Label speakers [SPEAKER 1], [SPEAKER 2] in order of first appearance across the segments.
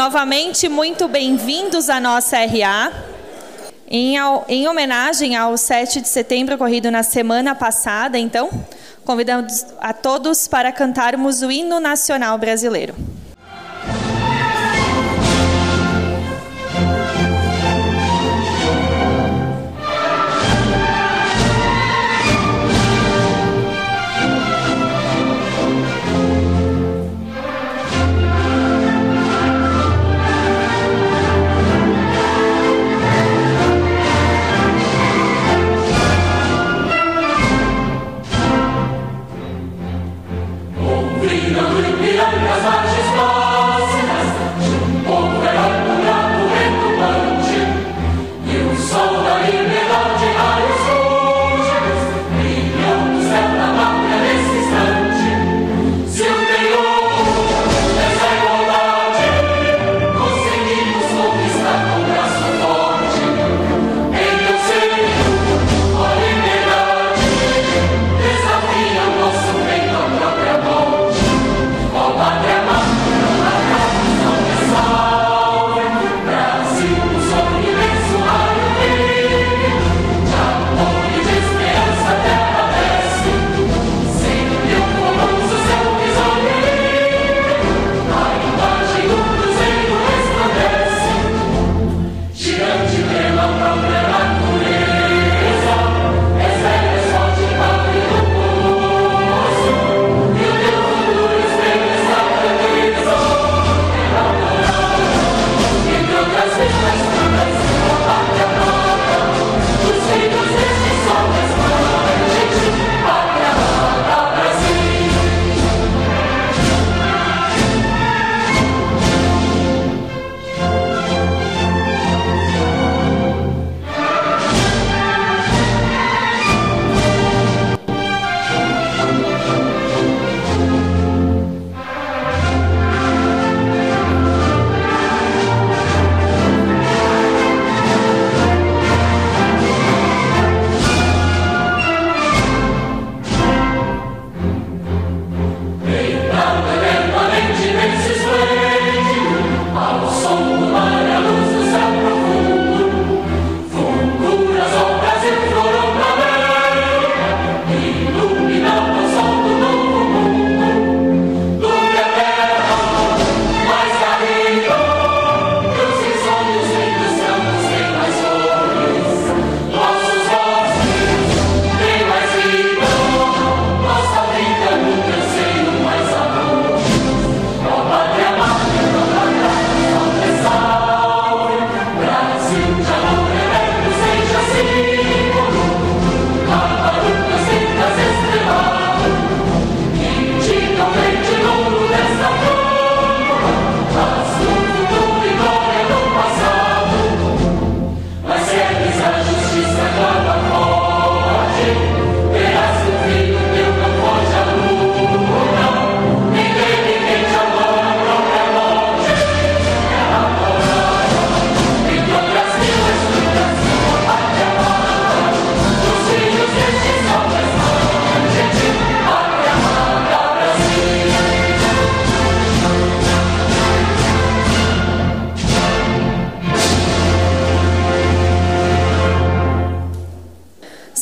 [SPEAKER 1] Novamente, muito bem-vindos à nossa RA. Em homenagem ao 7 de setembro ocorrido na semana passada, então, convidamos a todos para cantarmos o hino nacional brasileiro.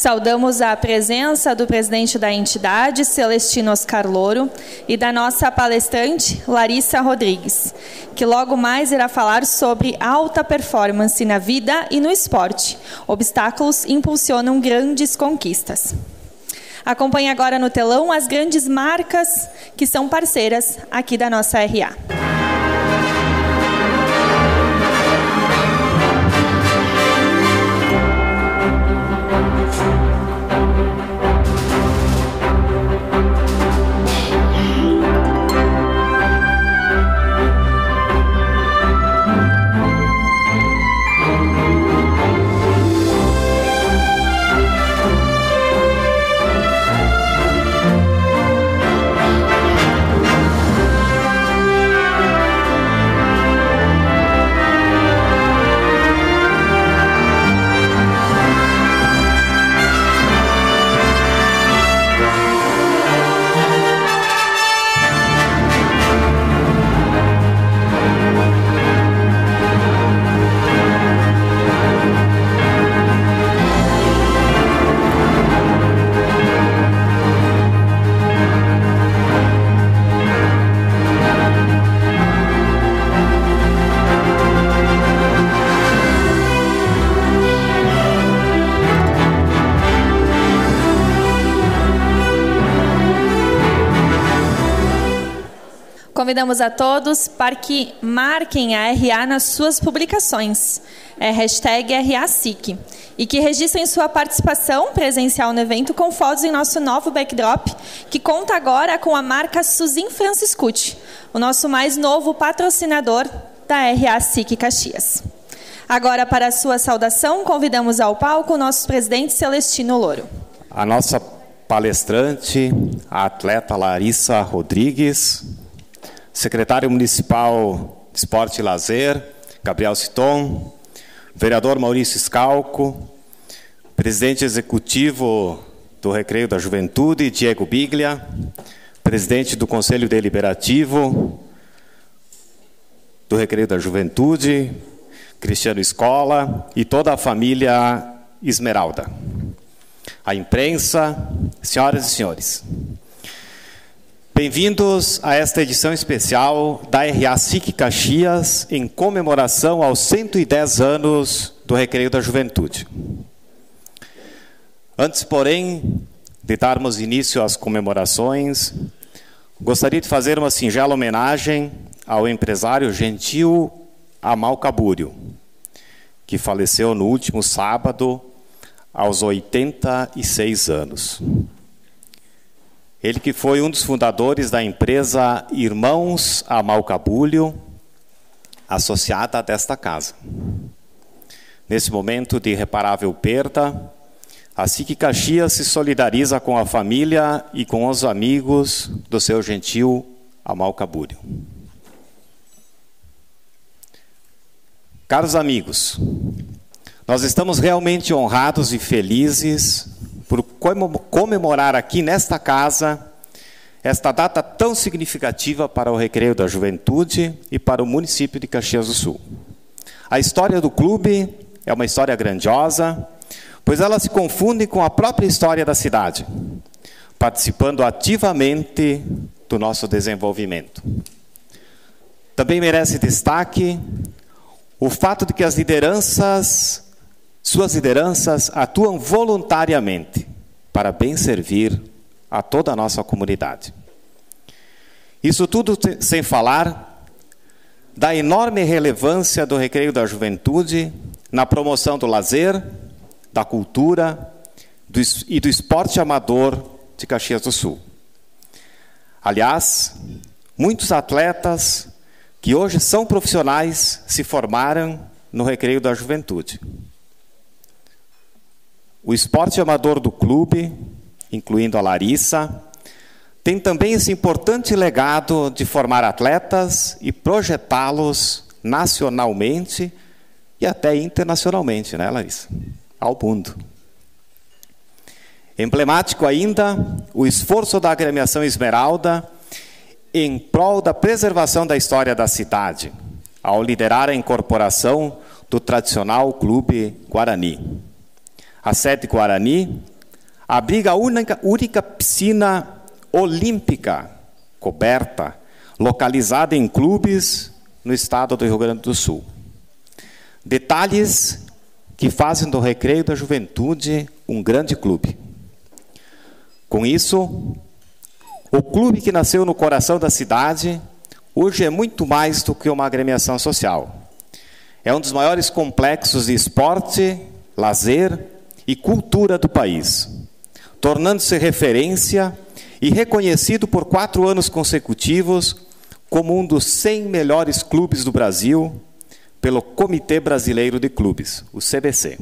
[SPEAKER 1] Saudamos a presença do presidente da entidade, Celestino Oscar Louro, e da nossa palestrante, Larissa Rodrigues, que logo mais irá falar sobre alta performance na vida e no esporte. Obstáculos impulsionam grandes conquistas. Acompanhe agora no telão as grandes marcas que são parceiras aqui da nossa RA. convidamos a todos para que marquem a RA nas suas publicações, hashtag RASIC, e que registrem sua participação presencial no evento com fotos em nosso novo backdrop, que conta agora com a marca Suzin Franciscucci, o nosso mais novo patrocinador da RASIC Caxias. Agora, para a sua saudação, convidamos ao palco o nosso presidente Celestino Louro.
[SPEAKER 2] A nossa palestrante, a atleta Larissa Rodrigues, secretário municipal de Esporte e Lazer, Gabriel Citon, vereador Maurício Scalco, presidente executivo do Recreio da Juventude, Diego Biglia, presidente do Conselho Deliberativo do Recreio da Juventude, Cristiano Escola e toda a família Esmeralda. A imprensa, senhoras e senhores. Bem-vindos a esta edição especial da RASIC Caxias em comemoração aos 110 anos do Recreio da Juventude. Antes, porém, de darmos início às comemorações, gostaria de fazer uma singela homenagem ao empresário Gentil Amalca Búrio, que faleceu no último sábado, aos 86 anos. Ele que foi um dos fundadores da empresa Irmãos Amalca Búrio, associada desta casa. Nesse momento de irreparável perda, a SIC Caxias se solidariza com a família e com os amigos do seu Gentil Amalca Búrio. Caros amigos, nós estamos realmente honrados e felizes por comemorar aqui nesta casa esta data tão significativa para o Recreio da Juventude e para o município de Caxias do Sul. A história do clube é uma história grandiosa, pois ela se confunde com a própria história da cidade, participando ativamente do nosso desenvolvimento. Também merece destaque o fato de que as lideranças, suas lideranças, atuam voluntariamente para bem servir a toda a nossa comunidade. Isso tudo sem falar da enorme relevância do Recreio da Juventude na promoção do lazer, da cultura e do esporte amador de Caxias do Sul. Aliás, muitos atletas que hoje são profissionais se formaram no Recreio da Juventude. O esporte amador do clube, incluindo a Larissa, tem também esse importante legado de formar atletas e projetá-los nacionalmente e até internacionalmente, né, Larissa? Ao mundo. Emblemático ainda o esforço da agremiação Esmeralda em prol da preservação da história da cidade, ao liderar a incorporação do tradicional Clube Guarani. A sede Guarani abriga a única piscina olímpica coberta, localizada em Clubes no estado do Rio Grande do Sul. Detalhes que fazem do Recreio da Juventude um grande clube. Com isso, o clube que nasceu no coração da cidade, hoje é muito mais do que uma agremiação social. É um dos maiores complexos de esporte, lazer e cultura do país, tornando-se referência e reconhecido por 4 anos consecutivos como um dos 100 melhores clubes do Brasil pelo Comitê Brasileiro de Clubes, o CBC.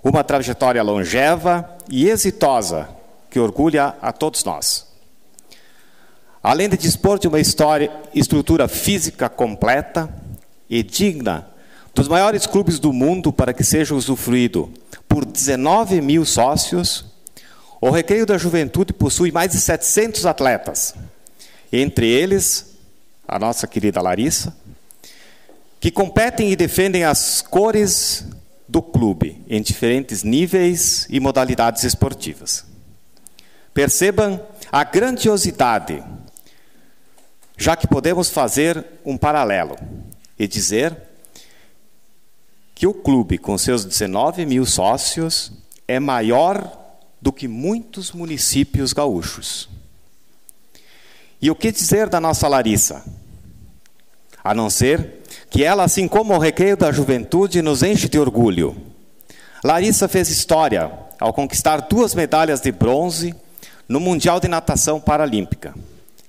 [SPEAKER 2] Uma trajetória longeva e exitosa que orgulha a todos nós. Além de dispor de uma estrutura física completa e digna dos maiores clubes do mundo para que seja usufruído por 19 mil sócios, o Recreio da Juventude possui mais de 700 atletas, entre eles a nossa querida Larissa, que competem e defendem as cores do clube em diferentes níveis e modalidades esportivas. Percebam a grandiosidade, já que podemos fazer um paralelo e dizer que o clube, com seus 19 mil sócios, é maior do que muitos municípios gaúchos. E o que dizer da nossa Larissa? A não ser que ela, assim como o Recreio da Juventude, nos enche de orgulho. Larissa fez história ao conquistar 2 medalhas de bronze no Mundial de Natação Paralímpica,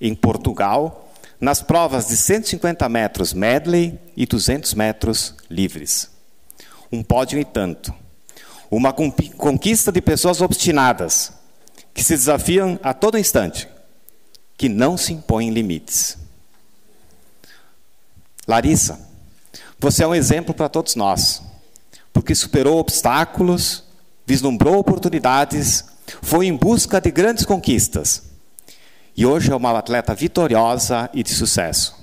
[SPEAKER 2] em Portugal, nas provas de 150 metros medley e 200 metros livres. Um pódio e tanto. Uma conquista de pessoas obstinadas, que se desafiam a todo instante, que não se impõem limites. Larissa, você é um exemplo para todos nós, porque superou obstáculos, vislumbrou oportunidades, foi em busca de grandes conquistas. E hoje é uma atleta vitoriosa e de sucesso.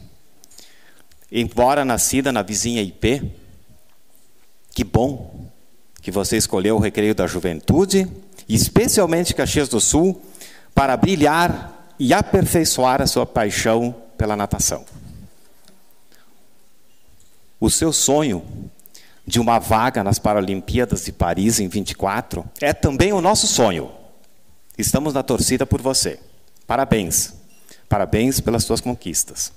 [SPEAKER 2] Embora nascida na vizinha IP, que bom que você escolheu o Recreio da Juventude, e especialmente Caxias do Sul, para brilhar e aperfeiçoar a sua paixão pela natação. O seu sonho de uma vaga nas Paralimpíadas de Paris em 24 é também o nosso sonho. Estamos na torcida por você. Parabéns. Parabéns pelas suas conquistas.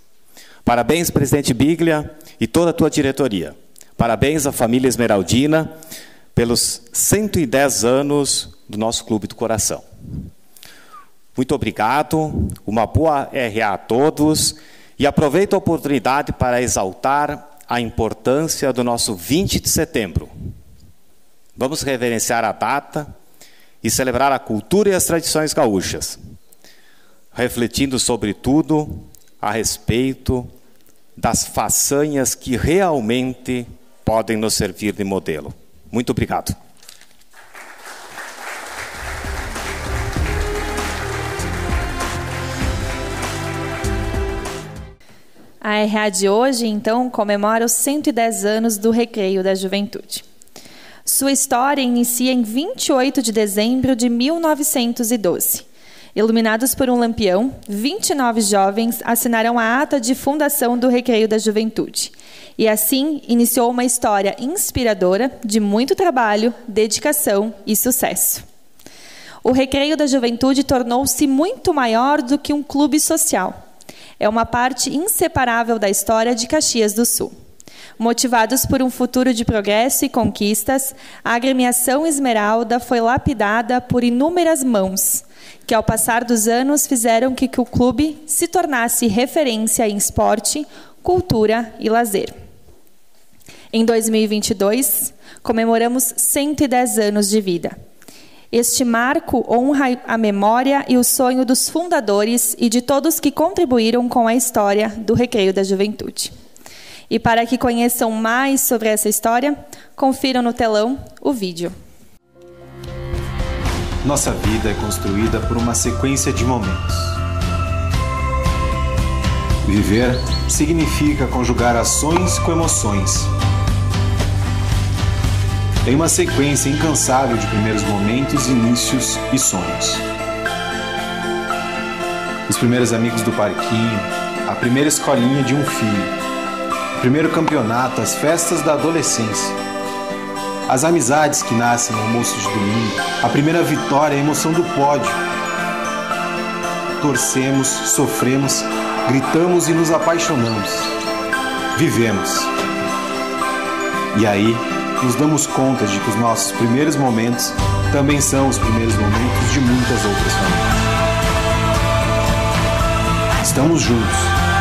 [SPEAKER 2] Parabéns, presidente Biglia e toda a tua diretoria. Parabéns à família Esmeraldina pelos 110 anos do nosso Clube do Coração. Muito obrigado, uma boa RA a todos e aproveito a oportunidade para exaltar a importância do nosso 20 de setembro. Vamos reverenciar a data e celebrar a cultura e as tradições gaúchas, refletindo sobretudo a respeito das façanhas que realmente podem nos servir de modelo. Muito obrigado.
[SPEAKER 1] A RA de hoje, então, comemora os 110 anos do Recreio da Juventude. Sua história inicia em 28 de dezembro de 1912. Iluminados por um lampião, 29 jovens assinaram a ata de fundação do Recreio da Juventude. E assim iniciou uma história inspiradora de muito trabalho, dedicação e sucesso. O Recreio da Juventude tornou-se muito maior do que um clube social. É uma parte inseparável da história de Caxias do Sul. Motivados por um futuro de progresso e conquistas, a agremiação Esmeralda foi lapidada por inúmeras mãos, que ao passar dos anos fizeram que o clube se tornasse referência em esporte, cultura e lazer. Em 2022, comemoramos 110 anos de vida. Este marco honra a memória e o sonho dos fundadores e de todos que contribuíram com a história do Recreio da Juventude. E para que conheçam mais sobre essa história, confiram no telão o vídeo.
[SPEAKER 3] Nossa vida é construída por uma sequência de momentos. Viver significa conjugar ações com emoções. Em uma sequência incansável de primeiros momentos, inícios e sonhos. Os primeiros amigos do parquinho, a primeira escolinha de um filho, o primeiro campeonato, as festas da adolescência, as amizades que nascem no almoço de domingo, a primeira vitória, a emoção do pódio. Torcemos, sofremos, gritamos e nos apaixonamos. Vivemos. E aí, nos damos conta de que os nossos primeiros momentos também são os primeiros momentos de muitas outras famílias. Estamos juntos.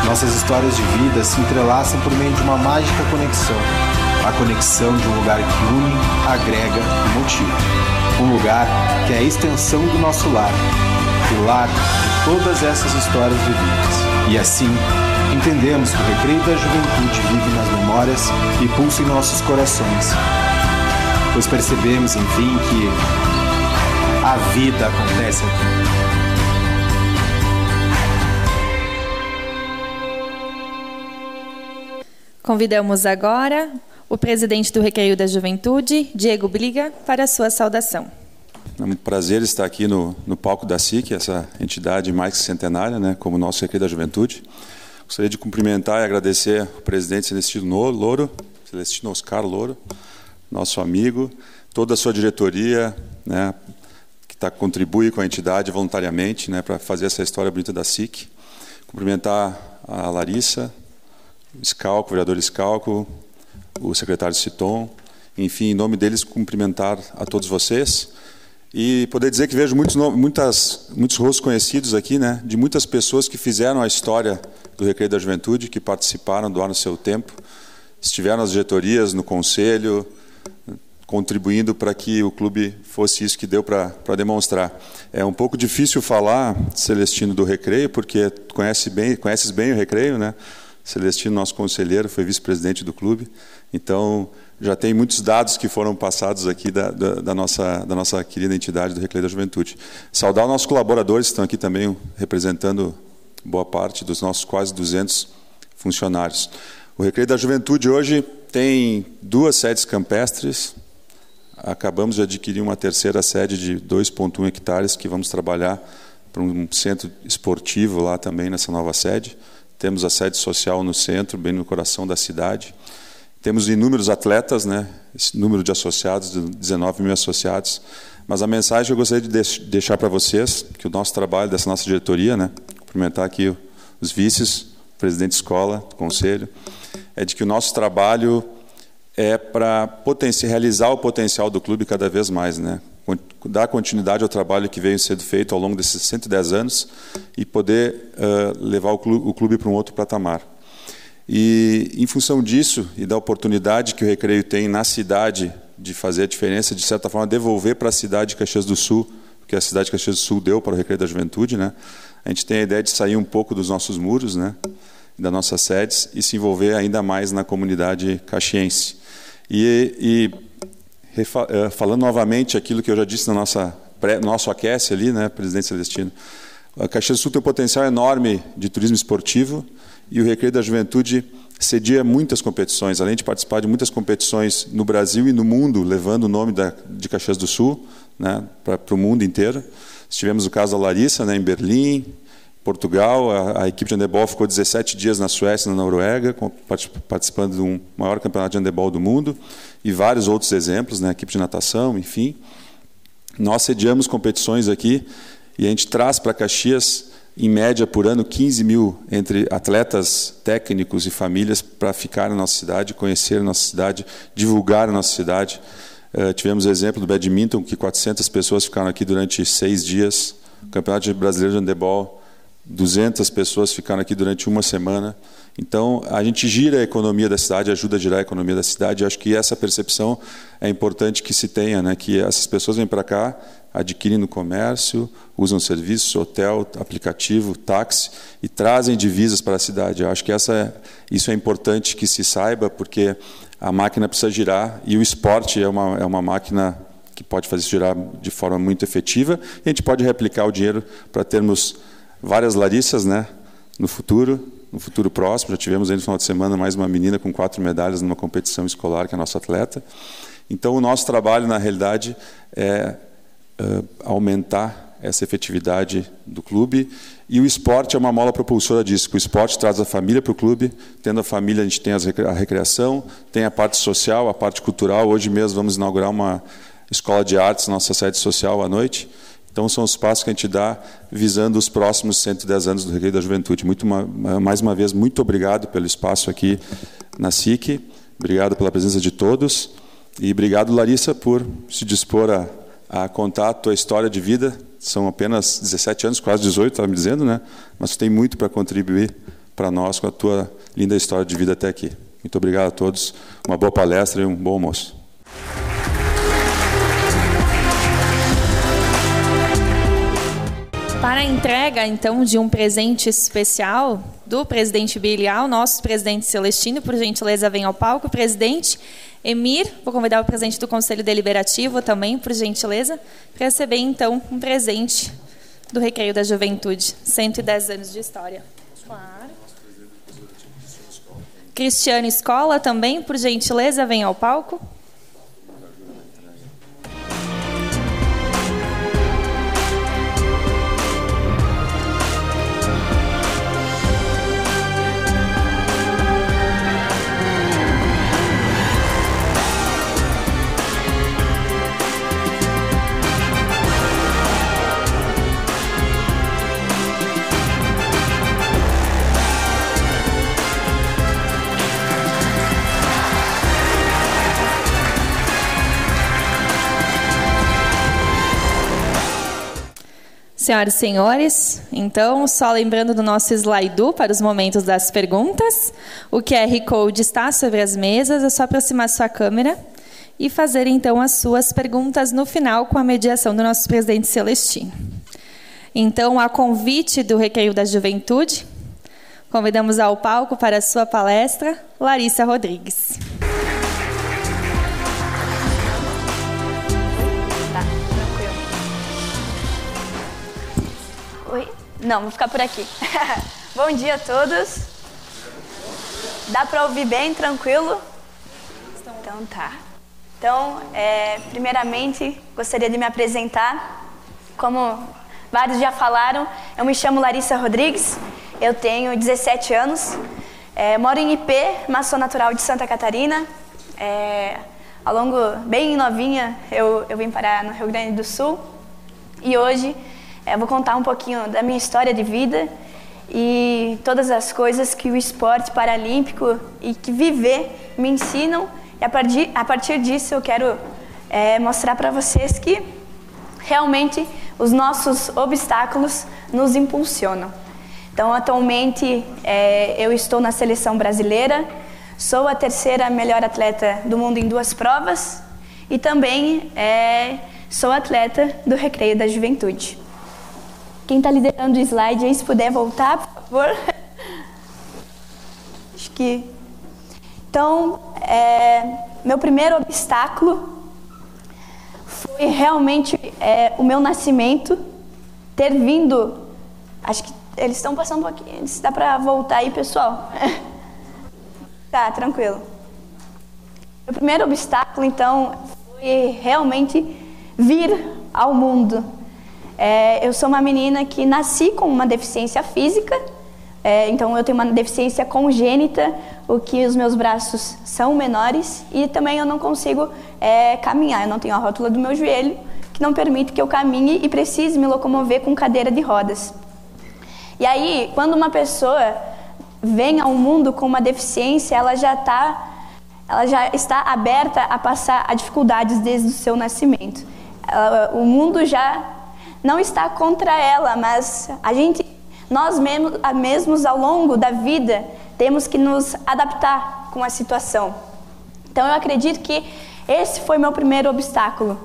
[SPEAKER 3] Nossas histórias de vida se entrelaçam por meio de uma mágica conexão. A conexão de um lugar que une, agrega e motiva. Um lugar que é a extensão do nosso lar. O lar de todas essas histórias vividas. E assim, entendemos que o Recreio da Juventude vive nas memórias e pulsa em nossos corações. Pois percebemos, enfim, que a vida acontece aqui.
[SPEAKER 1] Convidamos agora o presidente do Recreio da Juventude, Diego Biglia, para a sua saudação.
[SPEAKER 4] É um prazer estar aqui no palco da SIC, essa entidade mais que centenária, né, como o nosso Recreio da Juventude. Gostaria de cumprimentar e agradecer o presidente Celestino Oscar Louro, nosso amigo, toda a sua diretoria, né, que contribui com a entidade voluntariamente, né, para fazer essa história bonita da SIC. cumprimentar a Larissa, o Scalco, o vereador Scalco, o secretário Citon, enfim, em nome deles, cumprimentar a todos vocês e poder dizer que vejo muitos rostos conhecidos aqui, né, de muitas pessoas que fizeram a história do Recreio da Juventude, que participaram, doaram seu tempo, estiveram nas diretorias, no conselho, contribuindo para que o clube fosse isso que deu para demonstrar. É um pouco difícil falar, Celestino, do Recreio, porque conheces bem o Recreio, né? Celestino, nosso conselheiro, foi vice-presidente do clube, então já tem muitos dados que foram passados aqui da nossa querida entidade do Recreio da Juventude. Saudar os nossos colaboradores que estão aqui também representando boa parte dos nossos quase 200 funcionários. O Recreio da Juventude hoje tem 2 sedes campestres, acabamos de adquirir uma terceira sede de 2,1 hectares que vamos trabalhar para um centro esportivo lá também nessa nova sede. Temos a sede social no centro, bem no coração da cidade. Temos inúmeros atletas, né? Esse número de associados, 19 mil associados. Mas a mensagem que eu gostaria de deixar para vocês, que o nosso trabalho dessa nossa diretoria, né? Cumprimentar aqui os vices, o presidente de escola, do conselho, é de que o nosso trabalho é para realizar o potencial do clube cada vez mais, né? Dar continuidade ao trabalho que veio sendo feito ao longo desses 110 anos e poder levar o clube para um outro patamar. E, em função disso e da oportunidade que o Recreio tem na cidade de fazer a diferença, de certa forma, devolver para a cidade de Caxias do Sul, que a cidade de Caxias do Sul deu para o Recreio da Juventude, né? A gente tem a ideia de sair um pouco dos nossos muros, né? Das nossas sedes e se envolver ainda mais na comunidade caxiense. Falando novamente aquilo que eu já disse no nosso aquece ali, né, presidente Celestino, a Caxias do Sul tem um potencial enorme de turismo esportivo e o Recreio da Juventude cedia muitas competições, além de participar de muitas competições no Brasil e no mundo, levando o nome de Caxias do Sul, né, para o mundo inteiro. Tivemos o caso da Larissa, né, em Berlim, Portugal, a equipe de handebol ficou 17 dias na Suécia, na Noruega, participando de um maior campeonato de handebol do mundo, e vários outros exemplos, né, a equipe de natação, enfim. Nós sediamos competições aqui e a gente traz para Caxias, em média, por ano, 15 mil entre atletas, técnicos e famílias para ficar na nossa cidade, conhecer a nossa cidade, divulgar a nossa cidade. Tivemos o exemplo do badminton, que 400 pessoas ficaram aqui durante 6 dias. O Campeonato Brasileiro de Handebol, 200 pessoas ficaram aqui durante uma semana. Então, a gente gira a economia da cidade, ajuda a girar a economia da cidade. Eu acho que essa percepção é importante que se tenha, né? Que essas pessoas vêm para cá, adquirem no comércio, usam serviços, hotel, aplicativo, táxi, e trazem divisas para a cidade. Eu acho que isso é importante que se saiba, porque a máquina precisa girar, e o esporte é uma máquina que pode fazer isso girar de forma muito efetiva, e a gente pode replicar o dinheiro para termos várias Larissas, né, no futuro próximo. Já tivemos aí no final de semana mais uma menina com 4 medalhas numa competição escolar, que é a nossa atleta. Então, o nosso trabalho, na realidade, é aumentar essa efetividade do clube, e o esporte é uma mola propulsora disso. O esporte traz a família para o clube, tendo a família a gente tem a recreação, tem a parte social, a parte cultural. Hoje mesmo vamos inaugurar uma escola de artes na nossa sede social à noite. Então, são os passos que a gente dá visando os próximos 110 anos do Recreio da Juventude. Mais uma vez, muito obrigado pelo espaço aqui na SIC, obrigado pela presença de todos, e obrigado, Larissa, por se dispor a contar a tua história de vida. São apenas 17 anos, quase 18, estava me dizendo, né? Mas tu tem muito para contribuir para nós com a tua linda história de vida até aqui. Muito obrigado a todos, uma boa palestra e um bom almoço.
[SPEAKER 1] Para a entrega, então, de um presente especial do presidente Bilial, nosso presidente Celestino, por gentileza, vem ao palco. Presidente Emir, vou convidar o presidente do Conselho Deliberativo também, por gentileza, para receber, então, um presente do Recreio da Juventude. 110 anos de história. Claro. Cristiano Escola também, por gentileza, vem ao palco. Senhoras e senhores, então, só lembrando do nosso Slido para os momentos das perguntas, o QR Code está sobre as mesas, é só aproximar sua câmera e fazer, então, as suas perguntas no final com a mediação do nosso presidente Celestino. Então, a convite do Recreio da Juventude, convidamos ao palco para a sua palestra, Larissa Rodrigues.
[SPEAKER 5] Oi? Não, vou ficar por aqui. Bom dia a todos. Dá para ouvir bem, tranquilo? Então tá. Então, primeiramente, gostaria de me apresentar. Como vários já falaram, eu me chamo Larissa Rodrigues, eu tenho 17 anos, moro em IP, mas sou natural de Santa Catarina. Ao longo, bem novinha, eu vim parar no Rio Grande do Sul e hoje vou contar um pouquinho da minha história de vida e todas as coisas que o esporte paralímpico e que viver me ensinam. E a partir disso eu quero mostrar para vocês que realmente os nossos obstáculos nos impulsionam. Então, atualmente eu estou na seleção brasileira, sou a 3ª melhor atleta do mundo em 2 provas e também sou atleta do Recreio da Juventude. Quem está liderando o slide aí, se puder voltar, por favor. Acho que... Então, meu primeiro obstáculo foi realmente o meu nascimento, ter vindo... Acho que eles estão passando um pouquinho, se dá para voltar aí, pessoal. Tá, tranquilo. Meu primeiro obstáculo, então, foi realmente vir ao mundo. Eu sou uma menina que nasci com uma deficiência física, então eu tenho uma deficiência congênita, o que os meus braços são menores e também eu não consigo caminhar, eu não tenho a rótula do meu joelho, que não permite que eu caminhe e precise me locomover com cadeira de rodas. E aí, quando uma pessoa vem ao mundo com uma deficiência, ela já está aberta a passar a dificuldades desde o seu nascimento. O mundo já não está contra ela, mas nós mesmos ao longo da vida temos que nos adaptar com a situação. Então eu acredito que esse foi meu primeiro obstáculo,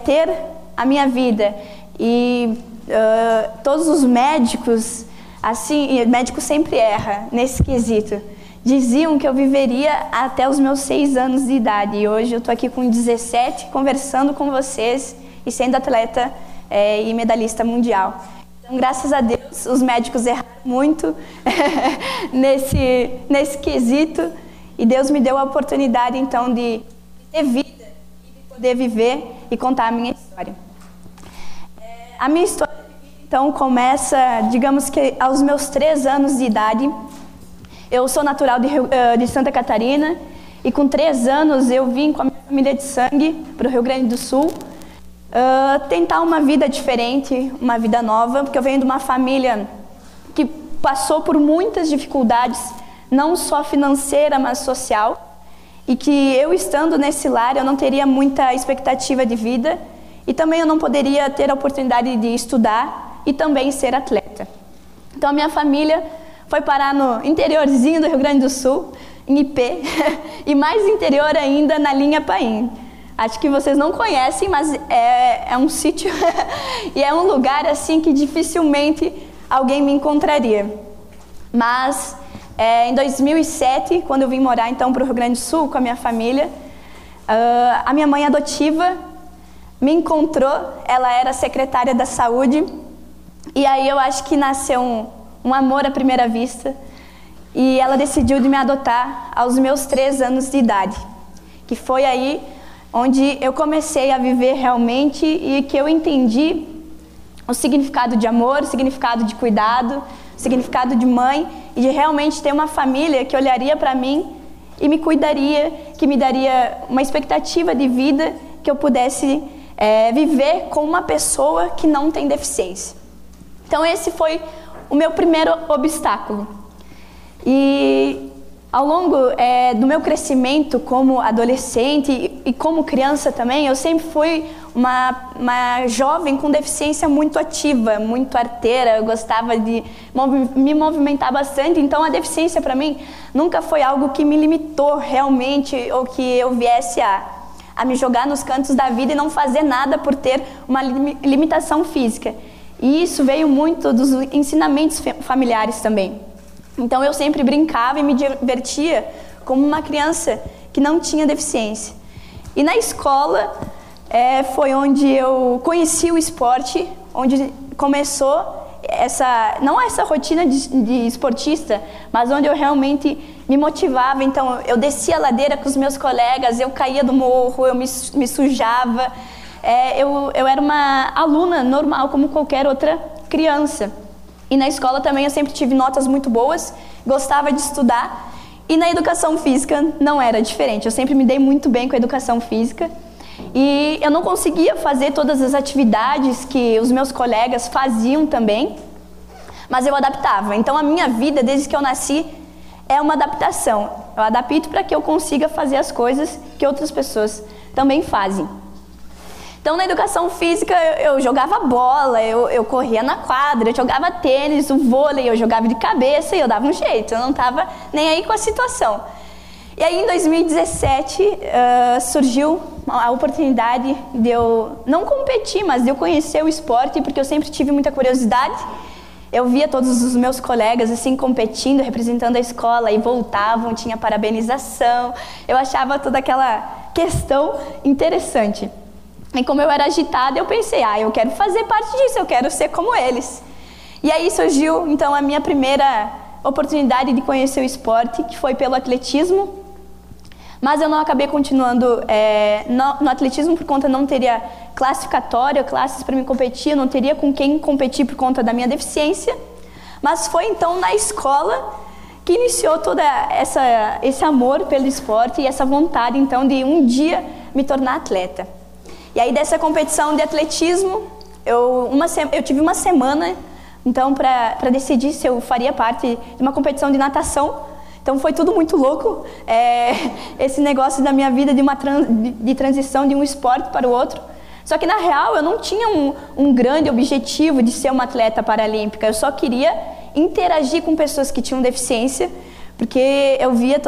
[SPEAKER 5] ter a minha vida. E todos os médicos, assim, médico sempre erra nesse quesito, diziam que eu viveria até os meus 6 anos de idade. E hoje eu estou aqui com 17, conversando com vocês e sendo atleta e medalhista mundial. Então, graças a Deus, os médicos erraram muito nesse quesito e Deus me deu a oportunidade, então, de ter vida e de poder viver e contar a minha história. A minha história, então, começa, digamos que aos meus 3 anos de idade. Eu sou natural de Santa Catarina e com 3 anos eu vim com a minha família de sangue para o Rio Grande do Sul tentar uma vida diferente, uma vida nova, porque eu venho de uma família que passou por muitas dificuldades, não só financeira, mas social, e que eu estando nesse lar eu não teria muita expectativa de vida e também eu não poderia ter a oportunidade de estudar e também ser atleta. Então a minha família foi parar no interiorzinho do Rio Grande do Sul, em IP, e mais interior ainda na linha Paim. Acho que vocês não conhecem, mas é um sítio e é um lugar assim que dificilmente alguém me encontraria. Mas em 2007, quando eu vim morar então para o Rio Grande do Sul com a minha família, a minha mãe adotiva me encontrou, ela era secretária da saúde, e aí eu acho que nasceu um amor à primeira vista, e ela decidiu de me adotar aos meus 3 anos de idade, que foi aí onde eu comecei a viver realmente e que eu entendi o significado de amor, o significado de cuidado, o significado de mãe e de realmente ter uma família que olharia para mim e me cuidaria, que me daria uma expectativa de vida que eu pudesse viver com uma pessoa que não tem deficiência. Então esse foi o meu primeiro obstáculo. E ao longo do meu crescimento como adolescente e como criança também, eu sempre fui uma jovem com deficiência muito ativa, muito arteira. Eu gostava de me movimentar bastante, então a deficiência para mim nunca foi algo que me limitou realmente, ou que eu viesse a me jogar nos cantos da vida e não fazer nada por ter uma limitação física. E isso veio muito dos ensinamentos familiares também. Então eu sempre brincava e me divertia como uma criança que não tinha deficiência. E na escola foi onde eu conheci o esporte, onde começou não essa rotina de esportista, mas onde eu realmente me motivava. Então eu descia a ladeira com os meus colegas, eu caía do morro, eu me sujava. Eu era uma aluna normal como qualquer outra criança. E na escola também eu sempre tive notas muito boas, gostava de estudar. E na educação física não era diferente. Eu sempre me dei muito bem com a educação física. E eu não conseguia fazer todas as atividades que os meus colegas faziam também, mas eu adaptava. Então a minha vida, desde que eu nasci, é uma adaptação. Eu adapto para que eu consiga fazer as coisas que outras pessoas também fazem. Então, na educação física, eu jogava bola, eu corria na quadra, eu jogava tênis, o vôlei, eu jogava de cabeça e eu dava um jeito, eu não estava nem aí com a situação. E aí, em 2017, surgiu a oportunidade de eu não competir, mas de eu conhecer o esporte, porque eu sempre tive muita curiosidade. Eu via todos os meus colegas assim competindo, representando a escola, e voltavam, tinha parabenização. Eu achava toda aquela questão interessante. E como eu era agitada, eu pensei, eu quero fazer parte disso, eu quero ser como eles. E aí surgiu, então, a minha primeira oportunidade de conhecer o esporte, que foi pelo atletismo. Mas eu não acabei continuando no atletismo por conta não teria classificatória, classes para me competir, eu não teria com quem competir por conta da minha deficiência. Mas foi então na escola que iniciou todo esse amor pelo esporte e essa vontade então de um dia me tornar atleta. E aí dessa competição de atletismo, eu tive uma semana então para decidir se eu faria parte de uma competição de natação. Então foi tudo muito louco, esse negócio da minha vida de transição de um esporte para o outro. Só que na real eu não tinha um grande objetivo de ser uma atleta paralímpica, eu só queria interagir com pessoas que tinham deficiência, porque eu via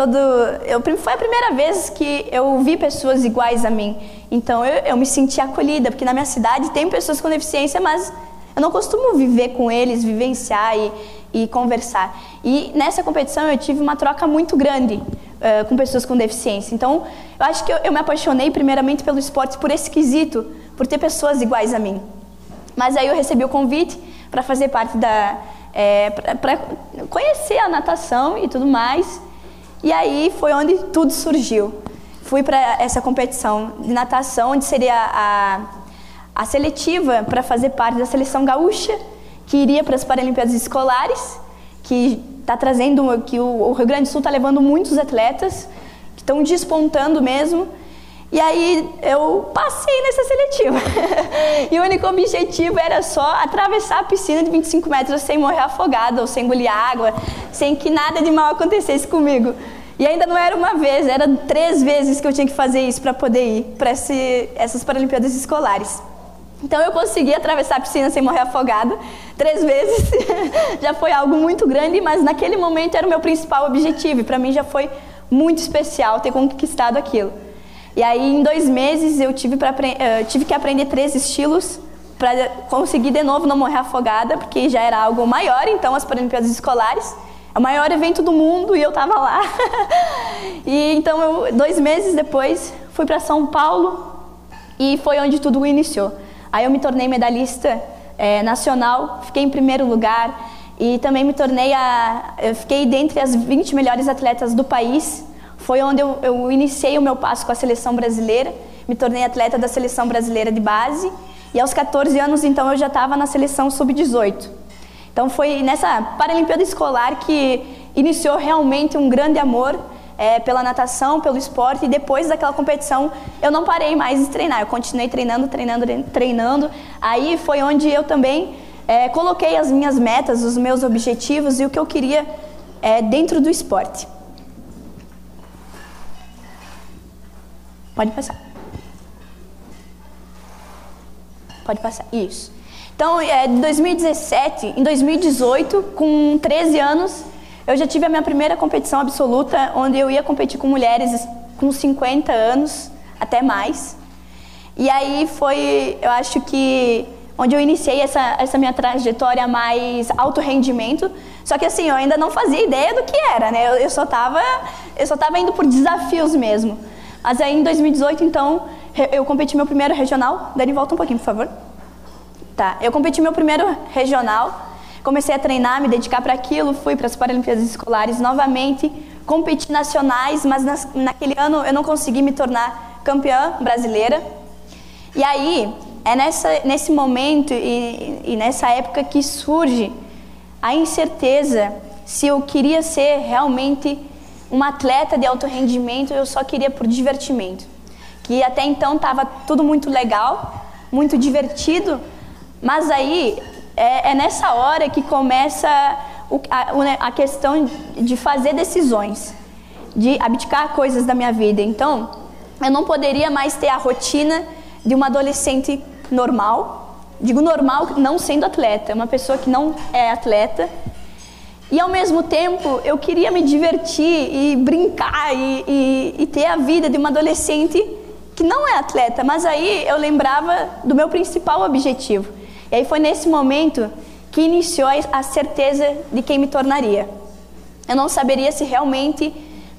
[SPEAKER 5] foi a primeira vez que eu vi pessoas iguais a mim. Então eu me senti acolhida, porque na minha cidade tem pessoas com deficiência, mas eu não costumo viver com eles, vivenciar e conversar. E nessa competição eu tive uma troca muito grande com pessoas com deficiência. Então eu acho que eu me apaixonei primeiramente pelo esporte, por esse quesito, por ter pessoas iguais a mim. Mas aí eu recebi o convite para fazer parte para conhecer a natação e tudo mais. E aí foi onde tudo surgiu. Fui para essa competição de natação, onde seria a seletiva para fazer parte da seleção gaúcha, que iria para as Paralimpíadas Escolares, que está trazendo, que o Rio Grande do Sul está levando muitos atletas, que estão despontando mesmo. E aí eu passei nessa seletiva. E o único objetivo era só atravessar a piscina de 25 metros sem morrer afogada ou sem engolir água, sem que nada de mal acontecesse comigo. E ainda não era uma vez, era 3 vezes que eu tinha que fazer isso para poder ir para essas Paralimpíadas Escolares. Então eu consegui atravessar a piscina sem morrer afogada 3 vezes. Já foi algo muito grande, mas naquele momento era o meu principal objetivo. E para mim já foi muito especial ter conquistado aquilo. E aí em 2 meses eu tive que aprender 3 estilos para conseguir de novo não morrer afogada, porque já era algo maior. Então as Paralimpíadas Escolares é o maior evento do mundo e eu estava lá. E então 2 meses depois fui para São Paulo e foi onde tudo iniciou. Aí eu me tornei medalhista nacional, fiquei em primeiro lugar e também eu fiquei dentre as 20 melhores atletas do país. Foi onde eu iniciei o meu passo com a seleção brasileira, me tornei atleta da seleção brasileira de base e aos 14 anos então eu já estava na seleção sub-18. Então foi nessa Paralimpíada Escolar que iniciou realmente um grande amor pela natação, pelo esporte, e depois daquela competição eu não parei mais de treinar, eu continuei treinando. Aí foi onde eu também coloquei as minhas metas, os meus objetivos e o que eu queria dentro do esporte. Pode passar. Pode passar. Isso. Então, de 2017, em 2018, com 13 anos, eu já tive a minha primeira competição absoluta, onde eu ia competir com mulheres com 50 anos, até mais. E aí foi, eu acho que, onde eu iniciei essa minha trajetória mais alto rendimento. Só que assim, eu ainda não fazia ideia do que era, né? Eu só tava indo por desafios mesmo. Mas aí em 2018, então, eu competi meu primeiro regional. Dani, volta um pouquinho, por favor. Tá, eu competi meu primeiro regional, comecei a treinar, me dedicar para aquilo, fui para as Paralimpíadas Escolares novamente, competi nacionais, mas naquele ano eu não consegui me tornar campeã brasileira. E aí, é nesse momento e nessa época que surge a incerteza se eu queria ser realmente uma atleta de alto rendimento, eu só queria por divertimento. Que até então estava tudo muito legal, muito divertido, mas aí é nessa hora que começa a questão de fazer decisões, de abdicar coisas da minha vida. Então, eu não poderia mais ter a rotina de uma adolescente normal. Digo normal não sendo atleta, uma pessoa que não é atleta. E ao mesmo tempo, eu queria me divertir e brincar e ter a vida de uma adolescente que não é atleta. Mas aí eu lembrava do meu principal objetivo. E aí foi nesse momento que iniciou a certeza de quem me tornaria. Eu não saberia se realmente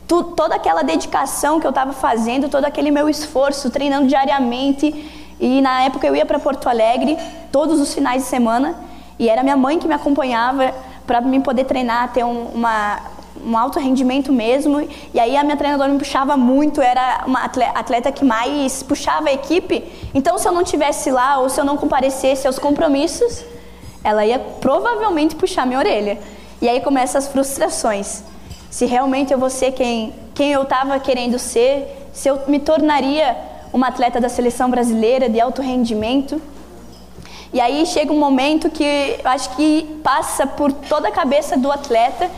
[SPEAKER 5] toda aquela dedicação que eu estava fazendo, todo aquele meu esforço, treinando diariamente, e na época eu ia para Porto Alegre todos os finais de semana, e era minha mãe que me acompanhava para mim poder treinar, ter um alto rendimento mesmo. E aí a minha treinadora me puxava muito, era uma atleta que mais puxava a equipe. Então, se eu não estivesse lá ou se eu não comparecesse aos compromissos, ela ia provavelmente puxar minha orelha. E aí começam as frustrações. Se realmente eu vou ser quem eu estava querendo ser, se eu me tornaria uma atleta da seleção brasileira de alto rendimento. E aí chega um momento que eu acho que passa por toda a cabeça do atleta,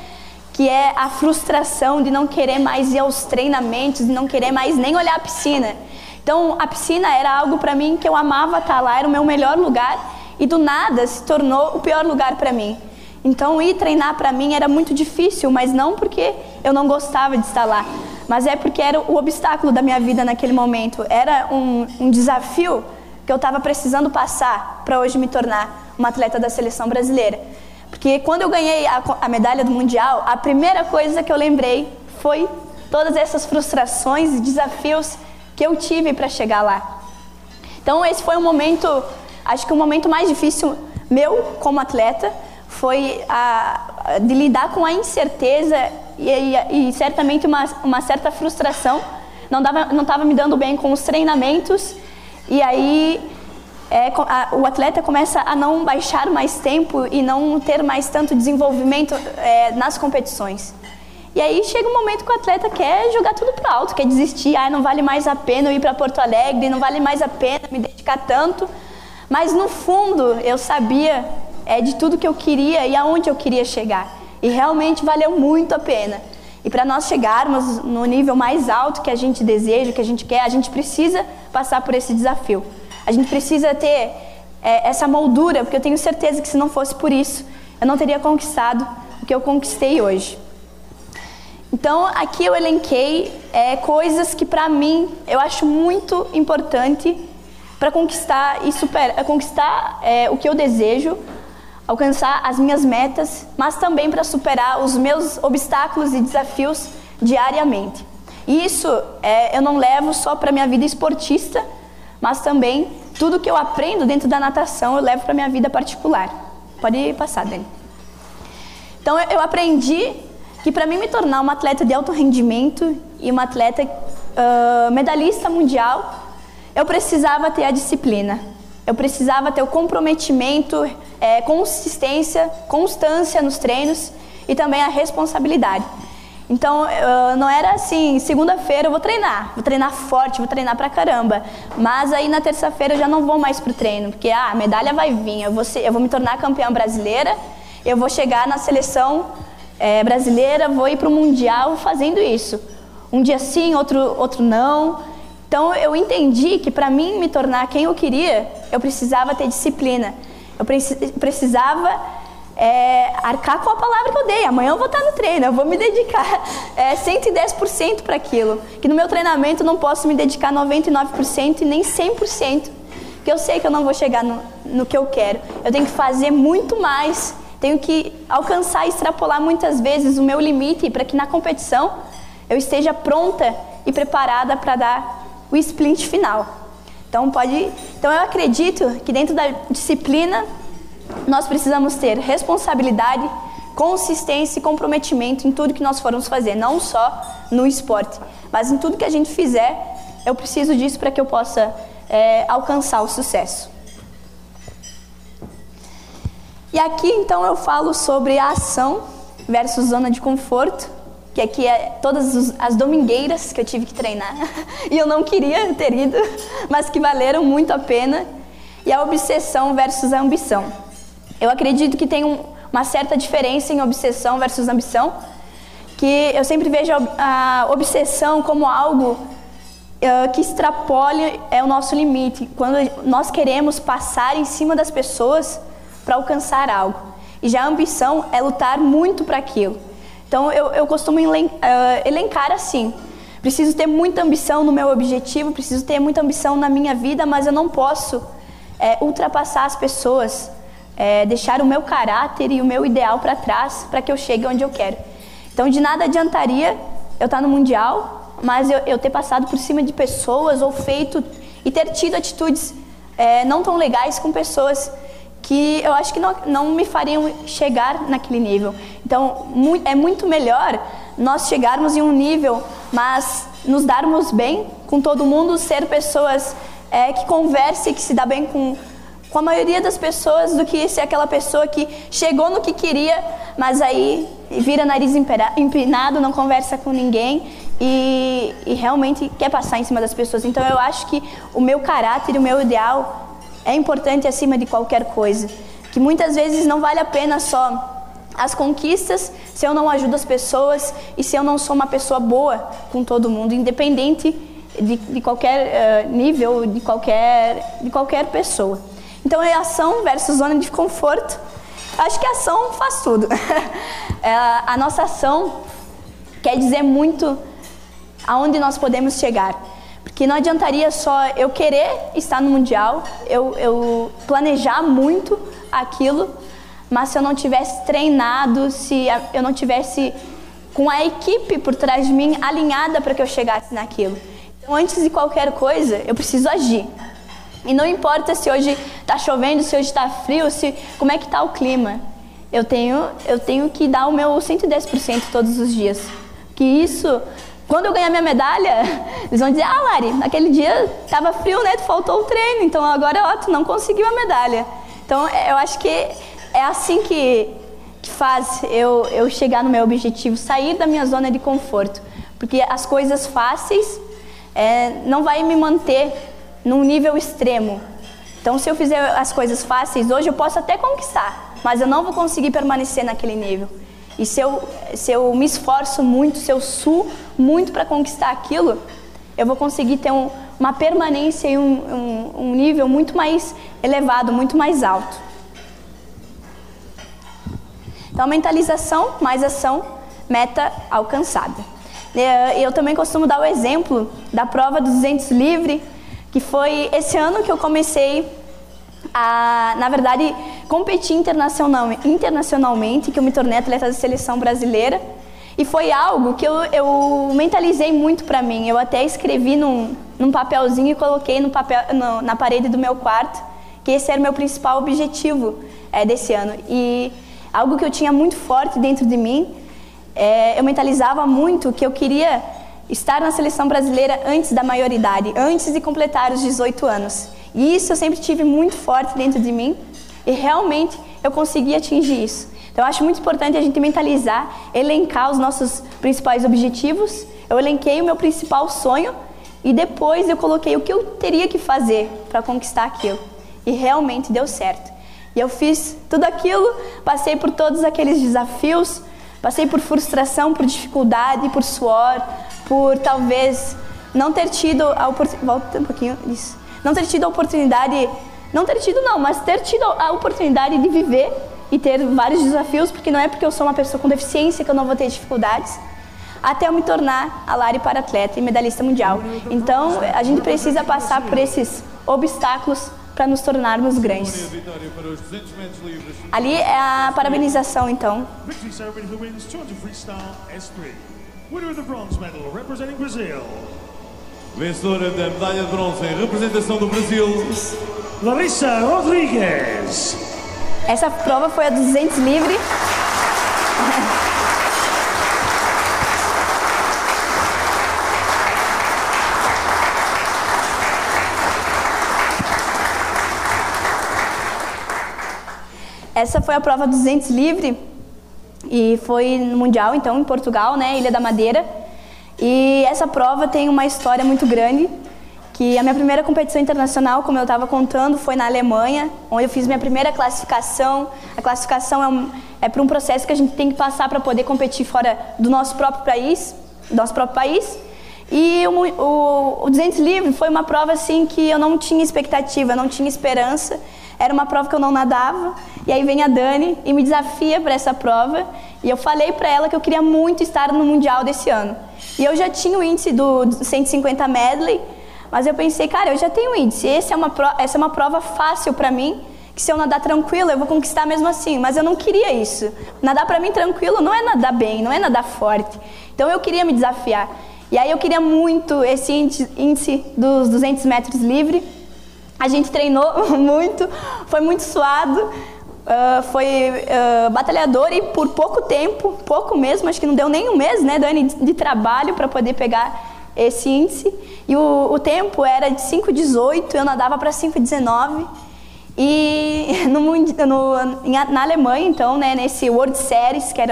[SPEAKER 5] que é a frustração de não querer mais ir aos treinamentos, de não querer mais nem olhar a piscina. Então, a piscina era algo para mim que eu amava estar lá, era o meu melhor lugar, e do nada se tornou o pior lugar para mim. Então, ir treinar para mim era muito difícil, mas não porque eu não gostava de estar lá, mas é porque era o obstáculo da minha vida naquele momento. Era um desafio que eu estava precisando passar para hoje me tornar uma atleta da seleção brasileira. Porque quando eu ganhei a medalha do Mundial, a primeira coisa que eu lembrei foi todas essas frustrações e desafios que eu tive para chegar lá. Então esse foi um momento, acho que o momento mais difícil meu como atleta, foi de lidar com a incerteza e certamente uma certa frustração. Não estava me dando bem com os treinamentos, e aí o atleta começa a não baixar mais tempo e não ter mais tanto desenvolvimento nas competições. E aí chega um momento que o atleta quer jogar tudo para alto, quer desistir, não vale mais a pena eu ir para Porto Alegre, não vale mais a pena me dedicar tanto. Mas no fundo eu sabia de tudo que eu queria e aonde eu queria chegar. E realmente valeu muito a pena. E para nós chegarmos no nível mais alto que a gente deseja, que a gente quer, a gente precisa passar por esse desafio. A gente precisa ter essa moldura, porque eu tenho certeza que se não fosse por isso, eu não teria conquistado o que eu conquistei hoje. Então, aqui eu elenquei coisas que para mim eu acho muito importante para conquistar o que eu desejo, alcançar as minhas metas, mas também para superar os meus obstáculos e desafios diariamente. E isso eu não levo só para minha vida esportista, mas também tudo que eu aprendo dentro da natação eu levo para minha vida particular. Pode passar, Dani. Então eu aprendi que para mim me tornar uma atleta de alto rendimento e uma atleta medalhista mundial, eu precisava ter a disciplina. Eu precisava ter o comprometimento, consistência, constância nos treinos e também a responsabilidade. Então, não era assim, segunda-feira eu vou treinar forte, vou treinar pra caramba. Mas aí na terça-feira eu já não vou mais pro treino, porque a medalha vai vir, eu vou me tornar campeã brasileira, eu vou chegar na seleção brasileira, vou ir pro Mundial fazendo isso. Um dia sim, outro não. Então eu entendi que para mim me tornar quem eu queria, eu precisava ter disciplina. Eu precisava arcar com a palavra que eu dei. Amanhã eu vou estar no treino, eu vou me dedicar 110% para aquilo. Que no meu treinamento eu não posso me dedicar 99% e nem 100%. Porque eu sei que eu não vou chegar no que eu quero. Eu tenho que fazer muito mais. Tenho que alcançar e extrapolar muitas vezes o meu limite para que na competição eu esteja pronta e preparada para dar o sprint final. Então eu acredito que dentro da disciplina nós precisamos ter responsabilidade, consistência e comprometimento em tudo que nós formos fazer, não só no esporte, mas em tudo que a gente fizer. Eu preciso disso para que eu possa alcançar o sucesso. E aqui então eu falo sobre a ação versus zona de conforto, que aqui é todas as domingueiras que eu tive que treinar e eu não queria ter ido, mas que valeram muito a pena, e a obsessão versus a ambição. Eu acredito que tem uma certa diferença em obsessão versus ambição, que eu sempre vejo a obsessão como algo que extrapole o nosso limite, quando nós queremos passar em cima das pessoas para alcançar algo. E já a ambição é lutar muito para aquilo. Então eu costumo elencar assim: preciso ter muita ambição no meu objetivo, preciso ter muita ambição na minha vida, mas eu não posso ultrapassar as pessoas, deixar o meu caráter e o meu ideal para trás para que eu chegue onde eu quero. Então de nada adiantaria eu estar no Mundial, mas eu ter passado por cima de pessoas ou feito e ter tido atitudes não tão legais com pessoas que eu acho que não me fariam chegar naquele nível. Então, é muito melhor nós chegarmos em um nível, mas nos darmos bem com todo mundo, ser pessoas que conversem, que se dá bem com a maioria das pessoas, do que ser aquela pessoa que chegou no que queria, mas aí vira nariz empinado, não conversa com ninguém e realmente quer passar em cima das pessoas. Então, eu acho que o meu caráter, o meu ideal é importante acima de qualquer coisa, que muitas vezes não vale a pena só as conquistas se eu não ajudo as pessoas e se eu não sou uma pessoa boa com todo mundo, independente de qualquer nível, de qualquer pessoa. Então é ação versus zona de conforto. Acho que a ação faz tudo. A nossa ação quer dizer muito aonde nós podemos chegar. Porque não adiantaria só eu querer estar no Mundial, eu planejar muito aquilo, mas se eu não tivesse treinado, se eu não tivesse com a equipe por trás de mim alinhada para que eu chegasse naquilo. Então, antes de qualquer coisa, eu preciso agir. E não importa se hoje está chovendo, se hoje está frio, como é que está o clima. Eu tenho que dar o meu 110% todos os dias. Que isso... Quando eu ganhar minha medalha, eles vão dizer: ah, Lari, naquele dia estava frio, né? Tu faltou o treino, então agora tu não conseguiu a medalha. Então eu acho que é assim que faz eu chegar no meu objetivo, sair da minha zona de conforto. Porque as coisas fáceis não vai me manter num nível extremo. Então se eu fizer as coisas fáceis, hoje eu posso até conquistar, mas eu não vou conseguir permanecer naquele nível. E se eu me esforço muito, se eu suo muito para conquistar aquilo, eu vou conseguir ter uma permanência e um nível muito mais elevado, muito mais alto. Então, mentalização mais ação, meta alcançada. Eu também costumo dar o exemplo da prova dos 200 livre, que foi esse ano que eu comecei a, na verdade, competir internacionalmente, que eu me tornei atleta da seleção brasileira. E foi algo que eu mentalizei muito para mim. Eu até escrevi num papelzinho e coloquei na parede do meu quarto, que esse era o meu principal objetivo desse ano. E algo que eu tinha muito forte dentro de mim, eu mentalizava muito que eu queria estar na seleção brasileira antes da maioridade, antes de completar os 18 anos. E isso eu sempre tive muito forte dentro de mim e realmente eu consegui atingir isso. Então eu acho muito importante a gente mentalizar, elencar os nossos principais objetivos. Eu elenquei o meu principal sonho e depois eu coloquei o que eu teria que fazer para conquistar aquilo. E realmente deu certo. E eu fiz tudo aquilo, passei por todos aqueles desafios, passei por frustração, por dificuldade, por suor, por talvez não ter tido a oportunidade... Volta um pouquinho, isso. Não ter tido a oportunidade... Não ter tido não, mas ter tido a oportunidade de viver e ter vários desafios, porque não é porque eu sou uma pessoa com deficiência que eu não vou ter dificuldades, até eu me tornar a Lari para-atleta e medalhista mundial. Então, a gente precisa passar por esses obstáculos para nos tornarmos grandes. Ali é a parabenização, então.
[SPEAKER 6] Vencedora da medalha de bronze em representação do Brasil, Larissa Rodrigues.
[SPEAKER 5] Essa prova foi a 200 livre. Essa foi a prova 200 livre e foi no Mundial, então, em Portugal, né, Ilha da Madeira. E essa prova tem uma história muito grande, que a minha primeira competição internacional, como eu estava contando, foi na Alemanha, onde eu fiz minha primeira classificação. A classificação é para um processo que a gente tem que passar para poder competir fora do nosso próprio país. E o 200 livre foi uma prova assim que eu não tinha expectativa, não tinha esperança. Era uma prova que eu não nadava, e aí vem a Dani e me desafia para essa prova. E eu falei para ela que eu queria muito estar no Mundial desse ano. E eu já tinha o índice do 150 medley, mas eu pensei, cara, eu já tenho índice, essa é uma prova fácil para mim, que se eu nadar tranquilo eu vou conquistar mesmo assim, mas eu não queria isso. Nadar para mim tranquilo não é nadar bem, não é nadar forte. Então eu queria me desafiar. E aí eu queria muito esse índice dos 200 metros livre. A gente treinou muito, foi muito suado, foi batalhador e por pouco tempo, pouco mesmo, acho que não deu nem um mês, né, Dani, de trabalho para poder pegar esse índice. E o tempo era de 5,18, eu nadava para 5,19. E na Alemanha, então, né, nesse World Series, que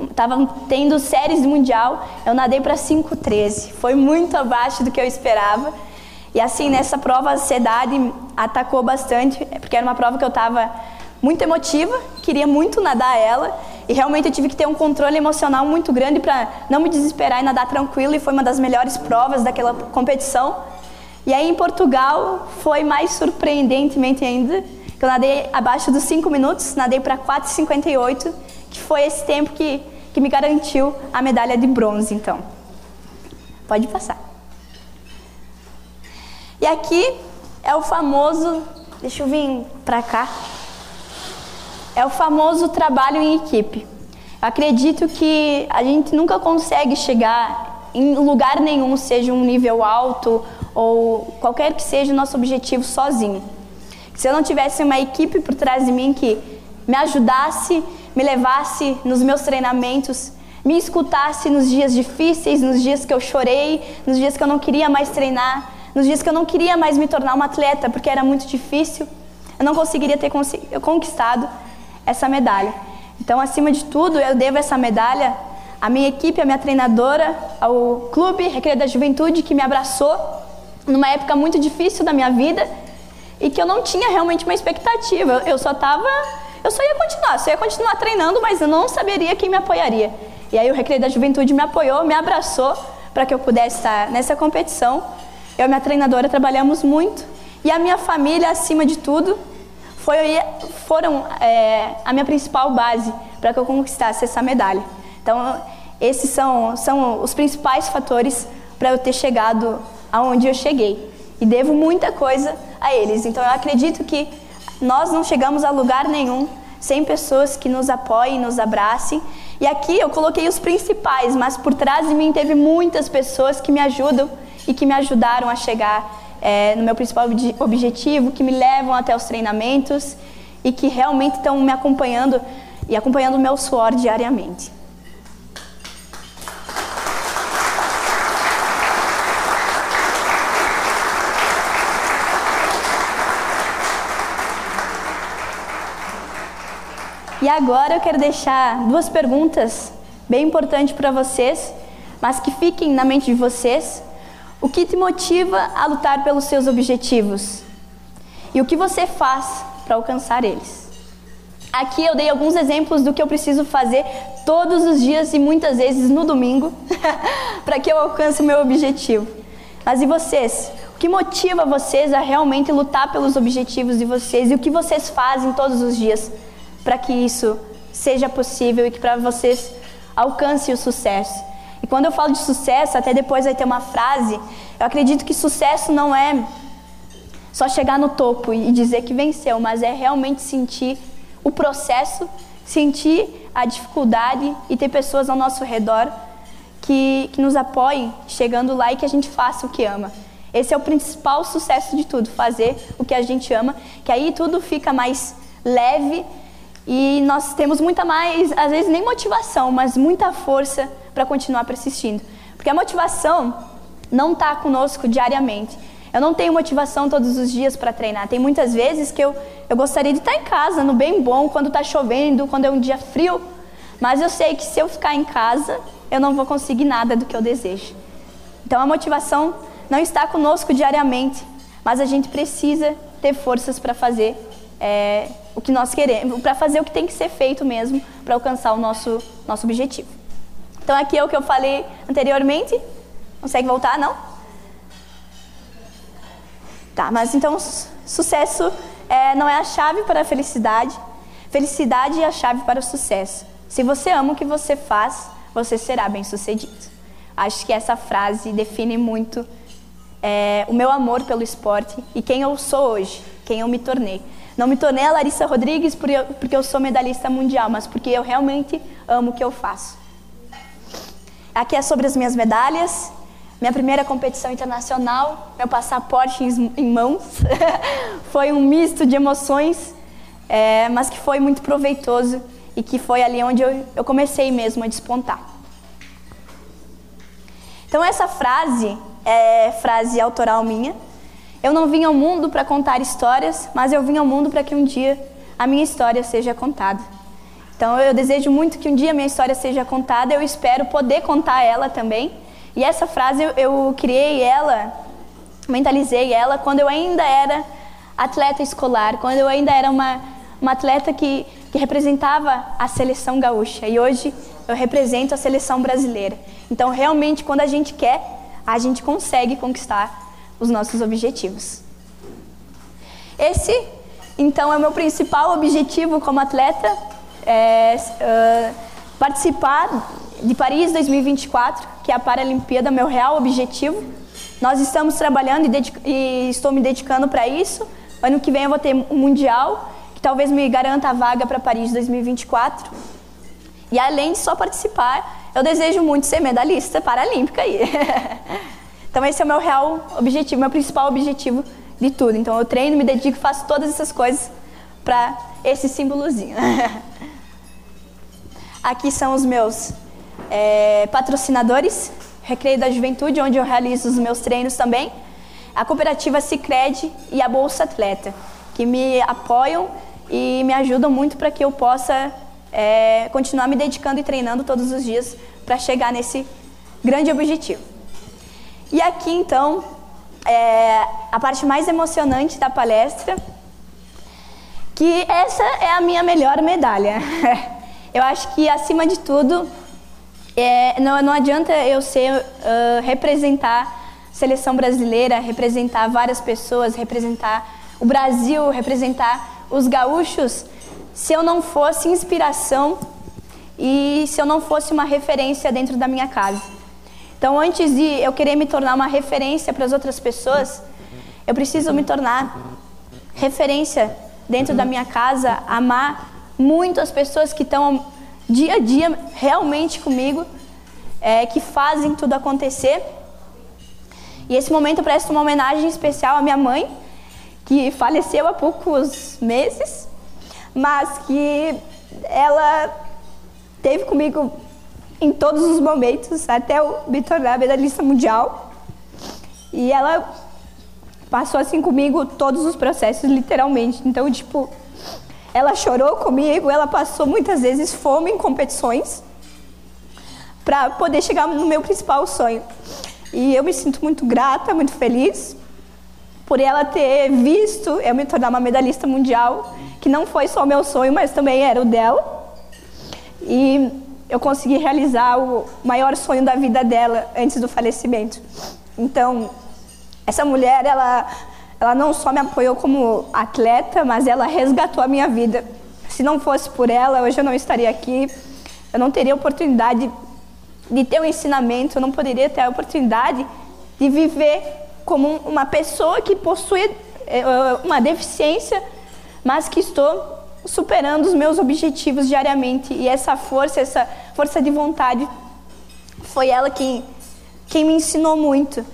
[SPEAKER 5] estavam tendo séries do Mundial, eu nadei para 5,13. Foi muito abaixo do que eu esperava. E assim, nessa prova, a ansiedade atacou bastante, porque era uma prova que eu estava muito emotiva, queria muito nadar ela, e realmente eu tive que ter um controle emocional muito grande para não me desesperar e nadar tranquilo, e foi uma das melhores provas daquela competição. E aí em Portugal foi mais surpreendentemente ainda, que eu nadei abaixo dos 5 minutos, nadei para 4,58, que foi esse tempo que me garantiu a medalha de bronze, então. Pode passar. E aqui é o famoso, deixa eu vir para cá, é o famoso trabalho em equipe. Eu acredito que a gente nunca consegue chegar em lugar nenhum, seja um nível alto ou qualquer que seja o nosso objetivo sozinho. Se eu não tivesse uma equipe por trás de mim que me ajudasse, me levasse nos meus treinamentos, me escutasse nos dias difíceis, nos dias que eu chorei, nos dias que eu não queria mais treinar, nos dias que eu não queria mais me tornar uma atleta, porque era muito difícil, eu não conseguiria ter conquistado essa medalha. Então, acima de tudo, eu devo essa medalha à minha equipe, à minha treinadora, ao Clube Recreio da Juventude, que me abraçou numa época muito difícil da minha vida e que eu não tinha realmente uma expectativa. Eu só ia continuar treinando, mas eu não saberia quem me apoiaria. E aí o Recreio da Juventude me apoiou, me abraçou para que eu pudesse estar nessa competição. Eu e minha treinadora trabalhamos muito, e a minha família, acima de tudo, foram a minha principal base para que eu conquistasse essa medalha. Então, esses são os principais fatores para eu ter chegado aonde eu cheguei. E devo muita coisa a eles. Então, eu acredito que nós não chegamos a lugar nenhum sem pessoas que nos apoiem, nos abracem. E aqui eu coloquei os principais, mas por trás de mim teve muitas pessoas que me ajudam e que me ajudaram a chegar no meu principal objetivo, que me levam até os treinamentos e que realmente estão me acompanhando e acompanhando o meu suor diariamente. E agora eu quero deixar 2 perguntas bem importantes para vocês, mas que fiquem na mente de vocês. O que te motiva a lutar pelos seus objetivos? E o que você faz para alcançar eles? Aqui eu dei alguns exemplos do que eu preciso fazer todos os dias e muitas vezes no domingo para que eu alcance o meu objetivo. Mas e vocês? O que motiva vocês a realmente lutar pelos objetivos de vocês e o que vocês fazem todos os dias para que isso seja possível e que para vocês alcancem o sucesso? E quando eu falo de sucesso, até depois vai ter uma frase, eu acredito que sucesso não é só chegar no topo e dizer que venceu, mas é realmente sentir o processo, sentir a dificuldade e ter pessoas ao nosso redor que nos apoiem chegando lá e que a gente faça o que ama. Esse é o principal sucesso de tudo, fazer o que a gente ama, que aí tudo fica mais leve e nós temos muita mais, às vezes nem motivação, mas muita força para continuar persistindo. Porque a motivação não está conosco diariamente. Eu não tenho motivação todos os dias para treinar. Tem muitas vezes que eu gostaria de estar em casa, no bem bom, quando está chovendo, quando é um dia frio, mas eu sei que se eu ficar em casa, eu não vou conseguir nada do que eu desejo. Então a motivação não está conosco diariamente, mas a gente precisa ter forças para fazer o que nós queremos, para fazer o que tem que ser feito mesmo, para alcançar o nosso objetivo. Então aqui é o que eu falei anteriormente. Consegue voltar, não? Tá, mas então sucesso não é a chave para a felicidade. Felicidade é a chave para o sucesso. Se você ama o que você faz, você será bem-sucedido. Acho que essa frase define muito o meu amor pelo esporte e quem eu sou hoje, quem eu me tornei. Não me tornei a Larissa Rodrigues porque eu sou medalhista mundial, mas porque eu realmente amo o que eu faço. Aqui é sobre as minhas medalhas. Minha primeira competição internacional, meu passaporte em mãos. Foi um misto de emoções, mas que foi muito proveitoso e que foi ali onde eu comecei mesmo a despontar. Então essa frase é frase autoral minha. Eu não vim ao mundo para contar histórias, mas eu vim ao mundo para que um dia a minha história seja contada. Então eu desejo muito que um dia a minha história seja contada, eu espero poder contar ela também. E essa frase eu criei ela, mentalizei ela quando eu ainda era atleta escolar, quando eu ainda era uma atleta que representava a seleção gaúcha. E hoje eu represento a seleção brasileira. Então realmente quando a gente quer, a gente consegue conquistar os nossos objetivos. Esse então é o meu principal objetivo como atleta, participar de Paris 2024, que é a Paralimpíada, meu real objetivo. Nós estamos trabalhando e estou me dedicando para isso. Ano que vem eu vou ter um Mundial, que talvez me garanta a vaga para Paris 2024. E além de só participar, eu desejo muito ser medalhista paralímpica aí. Então esse é o meu real objetivo, meu principal objetivo de tudo. Então eu treino, me dedico, faço todas essas coisas para esse símbolozinho. Aqui são os meus patrocinadores, Recreio da Juventude, onde eu realizo os meus treinos também, a Cooperativa Sicredi e a Bolsa Atleta, que me apoiam e me ajudam muito para que eu possa continuar me dedicando e treinando todos os dias para chegar nesse grande objetivo. E aqui então, a parte mais emocionante da palestra, que essa é a minha melhor medalha. Eu acho que acima de tudo, não adianta eu representar a seleção brasileira, representar várias pessoas, representar o Brasil, representar os gaúchos, se eu não fosse inspiração e se eu não fosse uma referência dentro da minha casa. Então, antes de eu querer me tornar uma referência para as outras pessoas, eu preciso me tornar referência dentro da minha casa, amar muito as pessoas que estão dia a dia realmente comigo, que fazem tudo acontecer. E esse momento eu presto uma homenagem especial à minha mãe, que faleceu há poucos meses, mas que ela esteve comigo em todos os momentos, até eu me tornar medalhista mundial. E ela passou assim comigo todos os processos, literalmente. Então, tipo, ela chorou comigo, ela passou muitas vezes fome em competições para poder chegar no meu principal sonho. E eu me sinto muito grata, muito feliz por ela ter visto eu me tornar uma medalhista mundial, que não foi só o meu sonho, mas também era o dela. E eu consegui realizar o maior sonho da vida dela antes do falecimento. Então, Essa mulher, ela não só me apoiou como atleta, mas ela resgatou a minha vida. Se não fosse por ela, hoje eu não estaria aqui, eu não teria oportunidade de ter um ensinamento, eu não poderia ter a oportunidade de viver como uma pessoa que possui uma deficiência, mas que estou superando os meus objetivos diariamente. E essa força de vontade, foi ela quem me ensinou muito.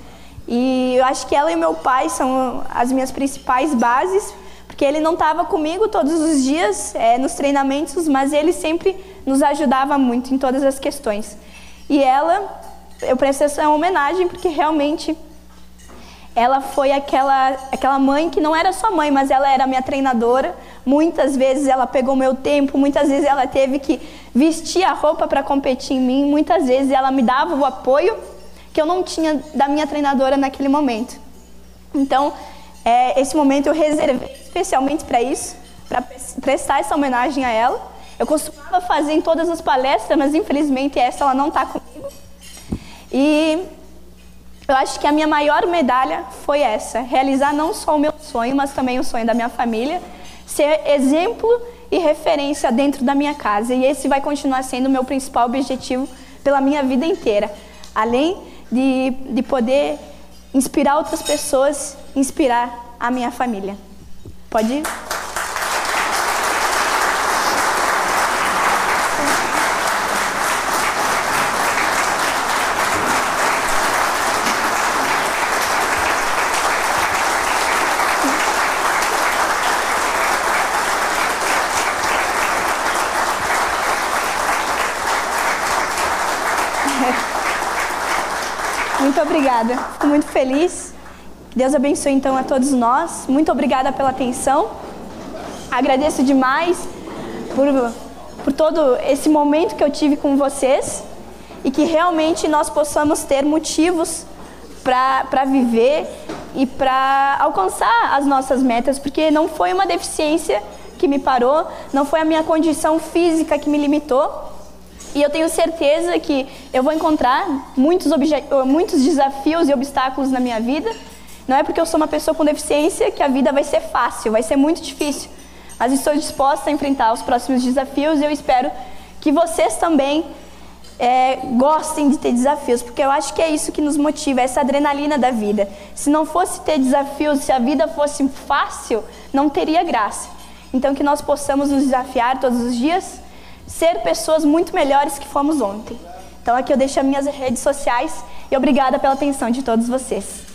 [SPEAKER 5] E eu acho que ela e meu pai são as minhas principais bases, porque ele não estava comigo todos os dias nos treinamentos, mas ele sempre nos ajudava muito em todas as questões. E ela, eu presto essa homenagem porque realmente ela foi aquela mãe que não era só mãe, mas ela era minha treinadora. Muitas vezes ela pegou meu tempo, muitas vezes ela teve que vestir a roupa para competir em mim, muitas vezes ela me dava o apoio que eu não tinha da minha treinadora naquele momento. Então, esse momento eu reservei especialmente para isso, para prestar essa homenagem a ela. Eu costumava fazer em todas as palestras, mas infelizmente essa ela não está comigo. E eu acho que a minha maior medalha foi essa, realizar não só o meu sonho, mas também o sonho da minha família, ser exemplo e referência dentro da minha casa. E esse vai continuar sendo o meu principal objetivo pela minha vida inteira. Além de poder inspirar outras pessoas, inspirar a minha família. Pode ir? Muito obrigada, fico muito feliz. Deus abençoe então a todos nós. Muito obrigada pela atenção. Agradeço demais por todo esse momento que eu tive com vocês e que realmente nós possamos ter motivos para viver e para alcançar as nossas metas, porque não foi uma deficiência que me parou, não foi a minha condição física que me limitou. E eu tenho certeza que eu vou encontrar muitos desafios e obstáculos na minha vida. Não é porque eu sou uma pessoa com deficiência que a vida vai ser fácil, vai ser muito difícil. Mas estou disposta a enfrentar os próximos desafios e eu espero que vocês também gostem de ter desafios, porque eu acho que é isso que nos motiva, essa adrenalina da vida. Se não fosse ter desafios, se a vida fosse fácil, não teria graça. Então que nós possamos nos desafiar todos os dias, ser pessoas muito melhores que fomos ontem. Então aqui eu deixo as minhas redes sociais e obrigada pela atenção de todos vocês.